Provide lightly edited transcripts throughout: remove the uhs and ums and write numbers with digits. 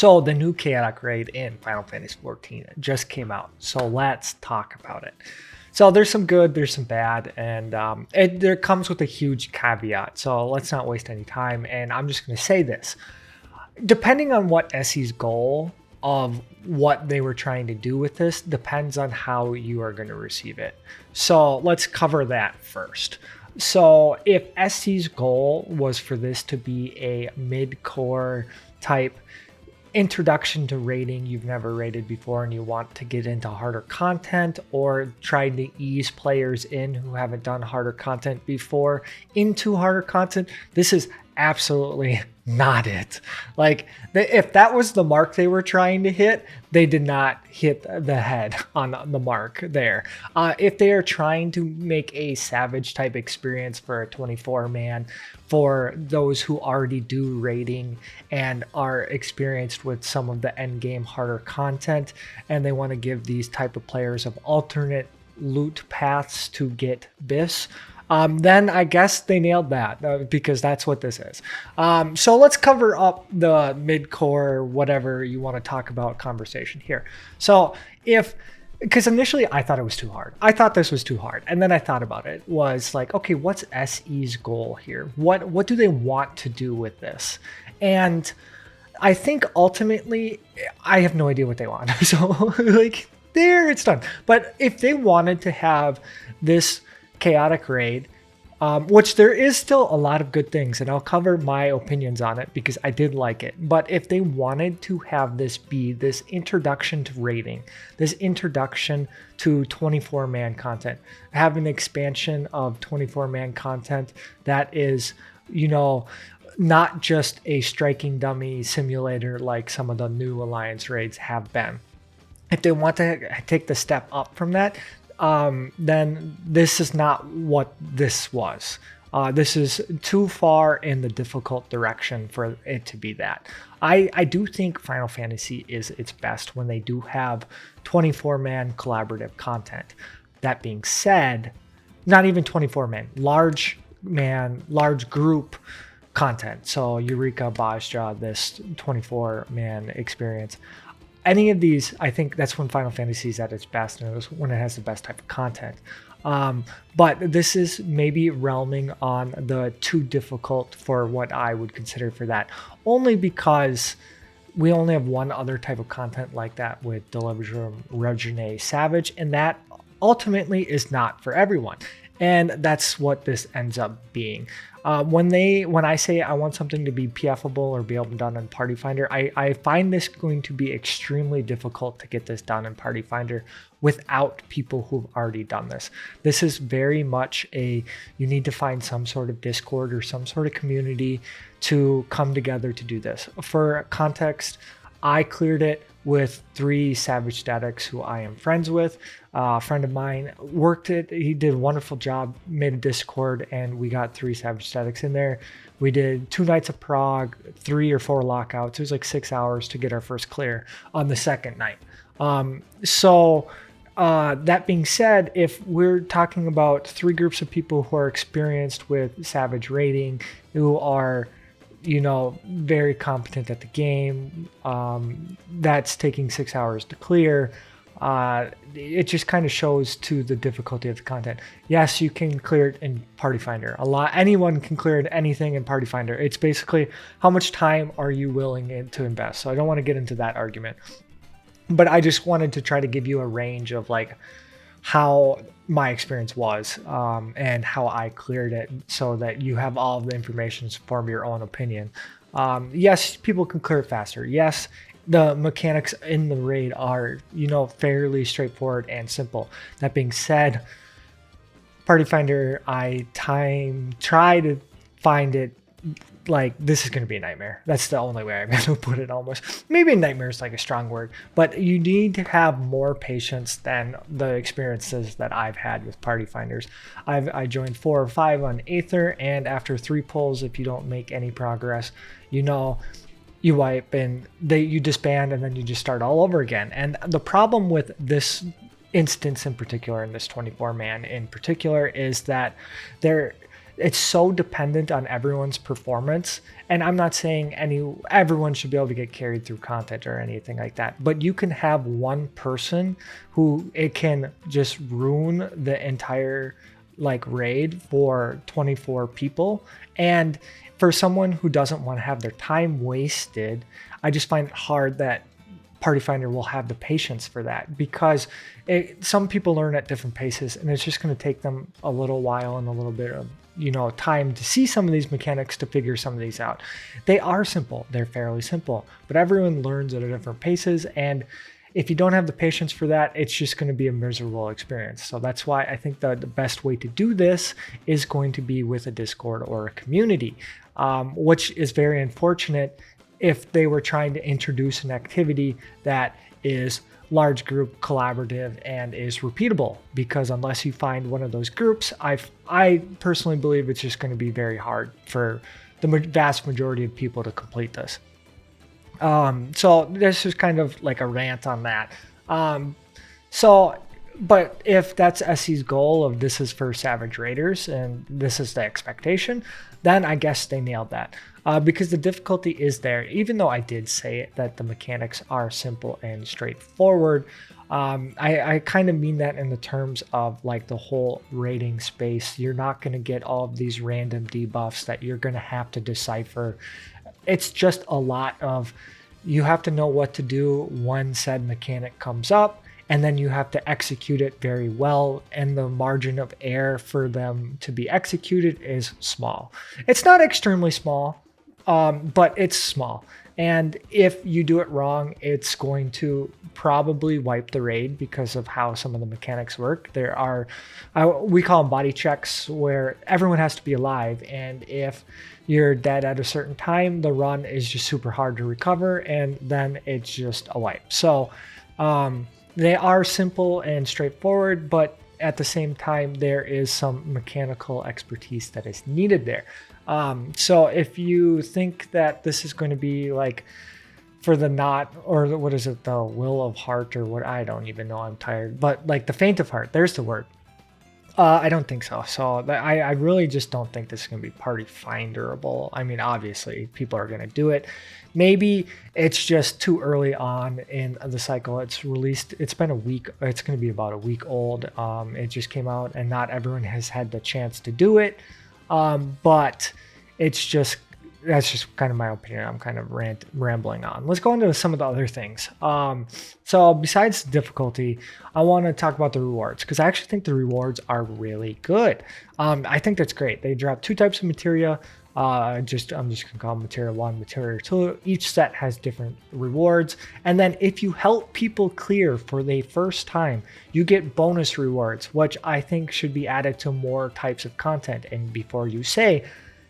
So the new Chaotic Raid in Final Fantasy XIV just came out. So let's talk about it. So there's some good, there's some bad, and there comes with a huge caveat. So let's not waste any time. And I'm just going to say this. Depending on what SE's goal of what they were trying to do with this depends on how you are going to receive it. So let's cover that first. So if SE's goal was for this to be a mid-core type introduction to raiding you've never raided before and you want to get into harder content, or trying to ease players in who haven't done harder content before into harder content, this is absolutely not it. Like, if that was the mark they were trying to hit, they did not hit the head on the mark there. If they are trying to make a Savage type experience for a 24-man for those who already do raiding and are experienced with some of the end game harder content, and they want to give these type of players of alternate loot paths to get BIS, then I guess they nailed that, because that's what this is. So let's cover up the mid-core, whatever you want to talk about conversation here. So because initially I thought it was too hard. I thought this was too hard. And then I thought about it, was like, okay, what's SE's goal here? What do they want to do with this? And I think ultimately, I have no idea what they want. So like, there, it's done. But if they wanted to have this Chaotic Raid, which there is still a lot of good things, and I'll cover my opinions on it because I did like it. But if they wanted to have this be this introduction to raiding, this introduction to 24-man content, have an expansion of 24-man content that is, not just a striking dummy simulator like some of the new Alliance raids have been. If they want to take the step up from that, then this is not what this was. This is too far in the difficult direction for it to be that. I do think Final Fantasy is its best when they do have 24-man collaborative content. That being said, not even 24-man, large group content. So Eureka, Bajra, this 24-man experience. Any of these, I think that's when Final Fantasy is at its best, and it's when it has the best type of content. But this is maybe realming on the too difficult for what I would consider for that. Only because we only have one other type of content like that with Regine Savage, and that ultimately is not for everyone. And that's what this ends up being. When I say I want something to be PFable or be able to done in Party Finder, I find this going to be extremely difficult to get this done in Party Finder without people who've already done this. This is very much you need to find some sort of Discord or some sort of community to come together to do this. For context, I cleared it with 3 Savage Statics who I am friends with. A friend of mine worked it. He did a wonderful job, made a Discord, and we got 3 Savage Statics in there. We did 2 nights of Prague, 3 or 4 lockouts. It was like 6 hours to get our first clear on the second night. That being said, if we're talking about 3 groups of people who are experienced with Savage raiding, who are very competent at the game, that's taking 6 hours to clear, it just kind of shows to the difficulty of the content. Yes, you can clear it in Party Finder. Anyone can clear anything in Party Finder. It's basically how much time are you willing to invest. So I don't want to get into that argument, but I just wanted to try to give you a range of like how my experience was, and how I cleared it, so that you have all of the information to form your own opinion. Yes, people can clear it faster. Yes, the mechanics in the raid are, fairly straightforward and simple. That being said, Party Finder, I try to find it like this is going to be a nightmare. That's the only way I'm going to put it almost. Maybe a nightmare is like a strong word, but you need to have more patience than the experiences that I've had with Party Finders. I joined 4 or 5 on Aether, and after 3 pulls, if you don't make any progress, you wipe and you disband, and then you just start all over again. And the problem with this instance in particular, and this 24-man in particular, is that it's so dependent on everyone's performance. And I'm not saying everyone should be able to get carried through content or anything like that, but you can have one person who it can just ruin the entire like raid for 24 people. And for someone who doesn't want to have their time wasted, I just find it hard that Party Finder will have the patience for that, because some people learn at different paces, and it's just going to take them a little while and a little bit of time to see some of these mechanics, to figure some of these out. They are simple, they're fairly simple, but everyone learns at a different paces, and if you don't have the patience for that, it's just going to be a miserable experience. So that's why I think the best way to do this is going to be with a Discord or a community, which is very unfortunate if they were trying to introduce an activity that is large group, collaborative, and is repeatable, because unless you find one of those groups, I personally believe it's just going to be very hard for the vast majority of people to complete this. So this is kind of like a rant on that. But if that's SE's goal of this is for Savage Raiders and this is the expectation, then I guess they nailed that. Because the difficulty is there, even though I did say that the mechanics are simple and straightforward. I kind of mean that in the terms of like the whole raiding space. You're not going to get all of these random debuffs that you're going to have to decipher. It's just a lot of, you have to know what to do when said mechanic comes up, and then you have to execute it very well, and the margin of error for them to be executed is small. It's not extremely small, but it's small. And if you do it wrong, it's going to probably wipe the raid because of how some of the mechanics work. There are, we call them body checks, where everyone has to be alive. And if you're dead at a certain time, the run is just super hard to recover, and then it's just a wipe. So they are simple and straightforward, but at the same time, there is some mechanical expertise that is needed there. So if you think that this is going to be like for the what is it, the will of heart, or what, I don't even know, I'm tired, but like the faint of heart, there's the word. I don't think so. So I really just don't think this is going to be Party Finderable. I mean, obviously people are going to do it. Maybe it's just too early on in the cycle. It's released, it's been a week, it's going to be about a week old. It just came out, and not everyone has had the chance to do it. But it's just, that's just kind of my opinion. I'm kind of rambling on. Let's go into some of the other things. So besides difficulty, I want to talk about the rewards, because I actually think the rewards are really good. I think that's great. They drop 2 types of materia. I'm just gonna call them materia 1, materia 2. Each set has different rewards, and then if you help people clear for the first time, you get bonus rewards, which I think should be added to more types of content. And before you say,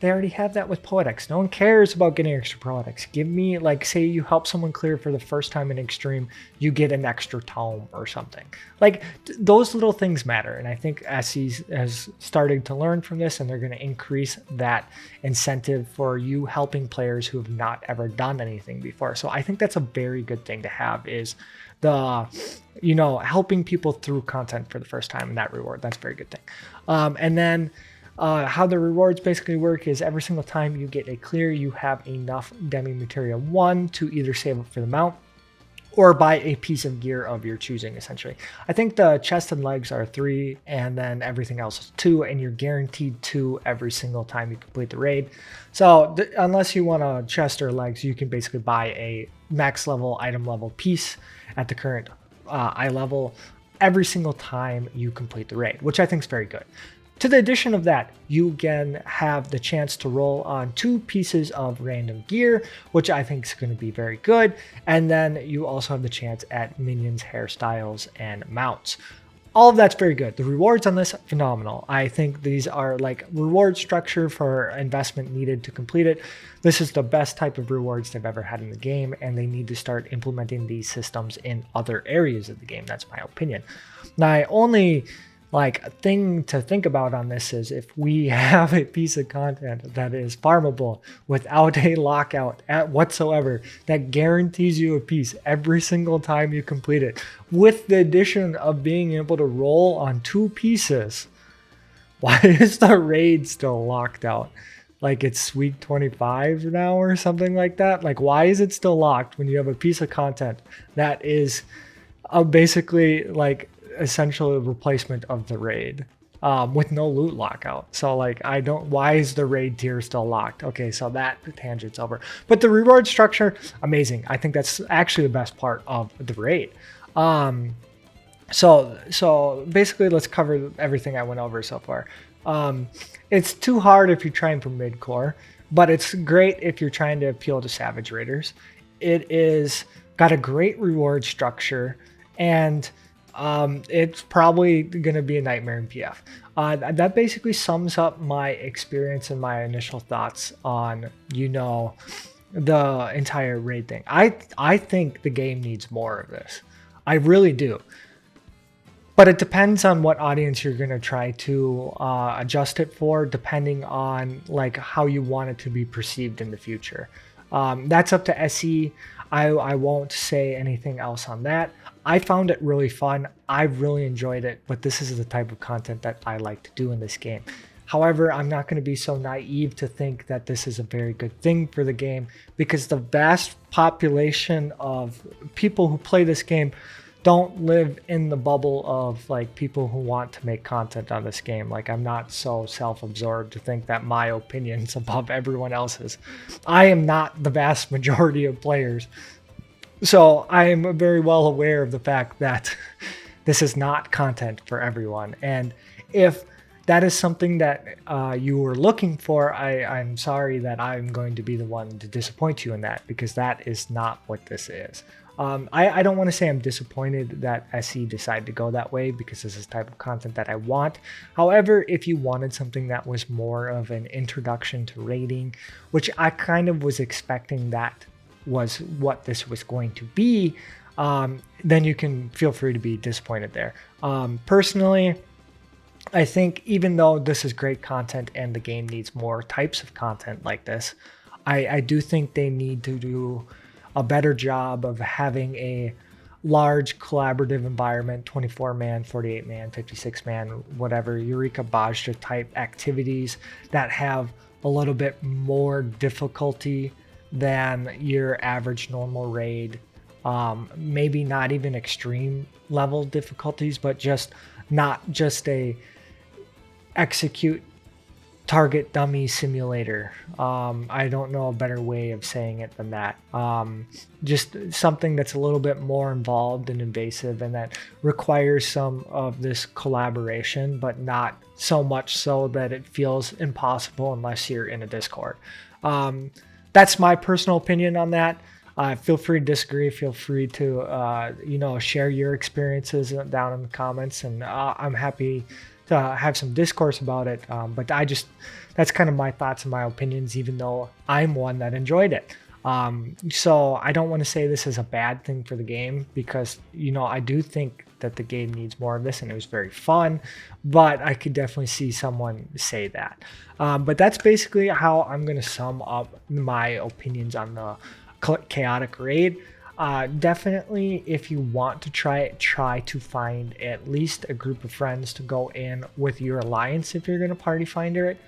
they already have that with Poetics. No one cares about getting extra Poetics. Give me, like, say you help someone clear for the first time in Extreme, you get an extra tome or something. Like, those little things matter. And I think SE has started to learn from this, and they're going to increase that incentive for you helping players who have not ever done anything before. So I think that's a very good thing to have, is the, helping people through content for the first time, and that reward. That's a very good thing. And then how the rewards basically work is every single time you get a clear, you have enough Demi Materia 1 to either save up for the mount or buy a piece of gear of your choosing, essentially. I think the chest and legs are 3, and then everything else is 2, and you're guaranteed 2 every single time you complete the raid. So unless you want a chest or legs, you can basically buy a max level, item level piece at the current eye level every single time you complete the raid, which I think is very good. To the addition of that, you can have the chance to roll on 2 pieces of random gear, which I think is going to be very good. And then you also have the chance at minions, hairstyles, and mounts. All of that's very good. The rewards on this, phenomenal. I think these are like reward structure for investment needed to complete it. This is the best type of rewards they've ever had in the game, and they need to start implementing these systems in other areas of the game. That's my opinion. My only thing to think about on this is, if we have a piece of content that is farmable without a lockout whatsoever, that guarantees you a piece every single time you complete it, with the addition of being able to roll on 2 pieces, Why is the raid still locked out? Like it's week 25 now or something like that. Like why is it still locked when you have a piece of content that is basically like essentially a replacement of the raid with no loot lockout? So like why is the raid tier still locked? Okay, so that tangent's over. But the reward structure, amazing. I think that's actually the best part of the raid. So basically, let's cover everything I went over so far. It's too hard if you're trying for mid-core, but it's great if you're trying to appeal to Savage Raiders. It is got a great reward structure, and it's probably going to be a nightmare in PF. That basically sums up my experience and my initial thoughts on, the entire raid thing. I think the game needs more of this. I really do. But it depends on what audience you're going to try to adjust it for, depending on like how you want it to be perceived in the future. That's up to SE. I won't say anything else on that. I found it really fun. I really enjoyed it, but this is the type of content that I like to do in this game. However, I'm not going to be so naive to think that this is a very good thing for the game, because the vast population of people who play this game don't live in the bubble of like people who want to make content on this game. Like I'm not so self-absorbed to think that my opinion's above everyone else's. I am not the vast majority of players. So I am very well aware of the fact that this is not content for everyone. And if that is something that you were looking for, I'm sorry that I'm going to be the one to disappoint you in that, because that is not what this is. I don't want to say I'm disappointed that SE decided to go that way, because this is the type of content that I want. However, if you wanted something that was more of an introduction to raiding, which I kind of was expecting that was what this was going to be, then you can feel free to be disappointed there. Personally, I think even though this is great content and the game needs more types of content like this, I do think they need to do a better job of having a large collaborative environment, 24-man, 48-man, 56-man, whatever, Eureka Bajra type activities that have a little bit more difficulty than your average normal raid. Maybe not even extreme level difficulties, but not just a execute target dummy simulator. I don't know a better way of saying it than that. Just something that's a little bit more involved and invasive, and that requires some of this collaboration, but not so much so that it feels impossible unless you're in a Discord. That's my personal opinion on that. Feel free to disagree. Feel free to share your experiences down in the comments, and I'm happy to have some discourse about it. But that's kind of my thoughts and my opinions, even though I'm one that enjoyed it. So I don't want to say this is a bad thing for the game, because, I do think that the game needs more of this, and it was very fun, but I could definitely see someone say that. But that's basically how I'm going to sum up my opinions on the Chaotic Raid. Definitely, if you want to try to find at least a group of friends to go in with your alliance if you're going to party finder it.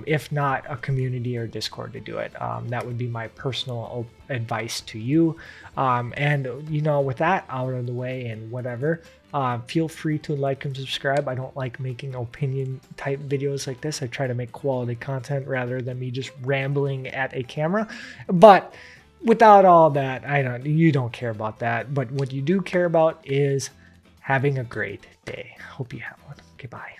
If not, a community or Discord to do it. That would be my personal advice to you. And with that out of the way and whatever, feel free to like and subscribe. I don't like making opinion type videos like this. I try to make quality content rather than me just rambling at a camera. But without all that, you don't care about that. But what you do care about is having a great day. Hope you have one. Okay, bye.